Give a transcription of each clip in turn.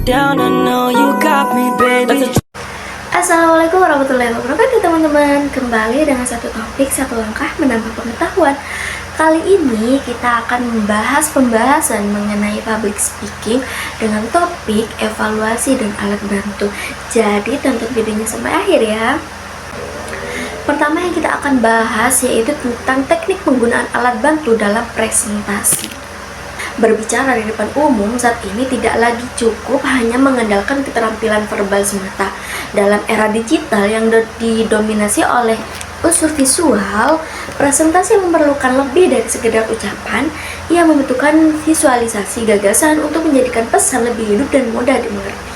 down, I know you got me, baby. Assalamualaikum warahmatullahi wabarakatuh teman-teman. Kembali dengan satu topik, satu langkah menambah pengetahuan. Kali ini kita akan membahas pembahasan mengenai public speaking dengan topik evaluasi dan alat bantu. Jadi tonton videonya sampai akhir ya. Pertama yang kita akan bahas yaitu tentang teknik penggunaan alat bantu dalam presentasi. Berbicara di depan umum saat ini tidak lagi cukup hanya mengandalkan keterampilan verbal semata. Dalam era digital yang didominasi oleh unsur visual, presentasi memerlukan lebih dari sekedar ucapan. Ia membutuhkan visualisasi gagasan untuk menjadikan pesan lebih hidup dan mudah dimengerti.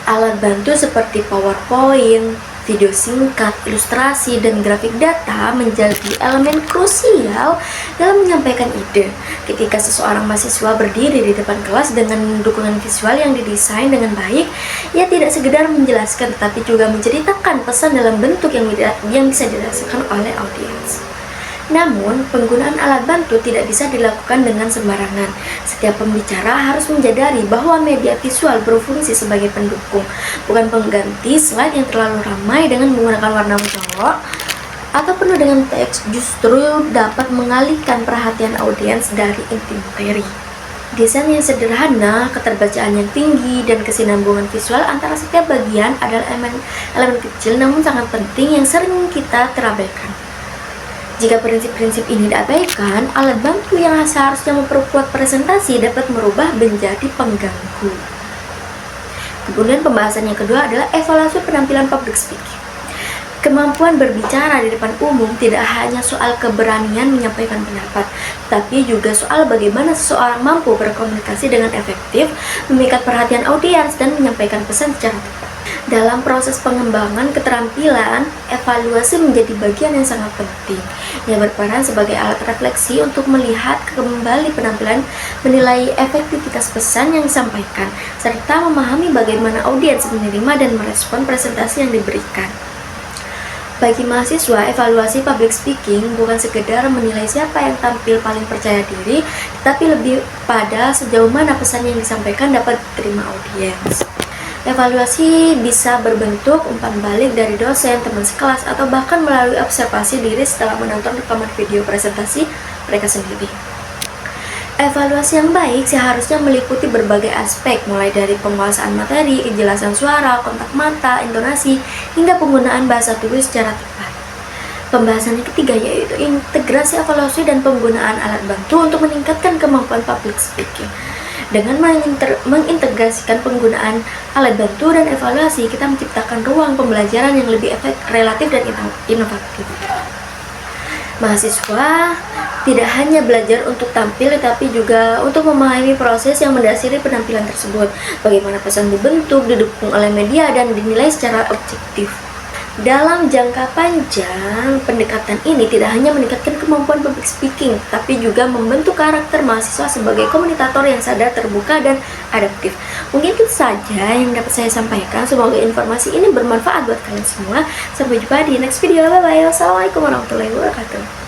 Alat bantu seperti PowerPoint, video singkat, ilustrasi, dan grafik data menjadi elemen krusial dalam menyampaikan ide. Ketika seseorang mahasiswa berdiri di depan kelas dengan dukungan visual yang didesain dengan baik, ia tidak sekedar menjelaskan tetapi juga menceritakan pesan dalam bentuk yang bisa dirasakan oleh audiens. Namun, penggunaan alat bantu tidak bisa dilakukan dengan sembarangan. Setiap pembicara harus menyadari bahwa media visual berfungsi sebagai pendukung, bukan pengganti slide yang terlalu ramai dengan menggunakan warna mencolok atau penuh dengan teks, justru dapat mengalihkan perhatian audiens dari inti materi. Desain yang sederhana, keterbacaan yang tinggi, dan kesinambungan visual antara setiap bagian adalah elemen kecil namun sangat penting yang sering kita terabaikan. Jika prinsip-prinsip ini diabaikan, alat bantu yang seharusnya memperkuat presentasi dapat merubah menjadi pengganggu. Kemudian pembahasan yang kedua adalah evaluasi penampilan public speaking. Kemampuan berbicara di depan umum tidak hanya soal keberanian menyampaikan pendapat, tapi juga soal bagaimana seseorang mampu berkomunikasi dengan efektif, memikat perhatian audiens, dan menyampaikan pesan secara tepat. Dalam proses pengembangan keterampilan, evaluasi menjadi bagian yang sangat penting. Ia berperan sebagai alat refleksi untuk melihat kembali penampilan, menilai efektivitas pesan yang disampaikan, serta memahami bagaimana audiens menerima dan merespon presentasi yang diberikan. Bagi mahasiswa, evaluasi public speaking bukan sekedar menilai siapa yang tampil paling percaya diri, tetapi lebih pada sejauh mana pesan yang disampaikan dapat diterima audiens. Evaluasi bisa berbentuk umpan balik dari dosen, teman sekelas, atau bahkan melalui observasi diri setelah menonton rekaman video presentasi mereka sendiri. Evaluasi yang baik seharusnya meliputi berbagai aspek, mulai dari penguasaan materi, kejelasan suara, kontak mata, intonasi, hingga penggunaan bahasa tulis secara tepat. Pembahasan yang ketiga yaitu integrasi evaluasi dan penggunaan alat bantu untuk meningkatkan kemampuan public speaking. Dengan mengintegrasikan penggunaan alat bantu dan evaluasi, kita menciptakan ruang pembelajaran yang lebih relatif dan inovatif. Mahasiswa tidak hanya belajar untuk tampil, tetapi juga untuk memahami proses yang mendasari penampilan tersebut, bagaimana pesan dibentuk, didukung oleh media, dan dinilai secara objektif. Dalam jangka panjang, pendekatan ini tidak hanya meningkatkan kemampuan public speaking, tapi juga membentuk karakter mahasiswa sebagai komunikator yang sadar, terbuka, dan adaptif. Mungkin itu saja yang dapat saya sampaikan. Semoga informasi ini bermanfaat buat kalian semua. Sampai jumpa di next video. Bye-bye. Wassalamualaikum warahmatullahi wabarakatuh.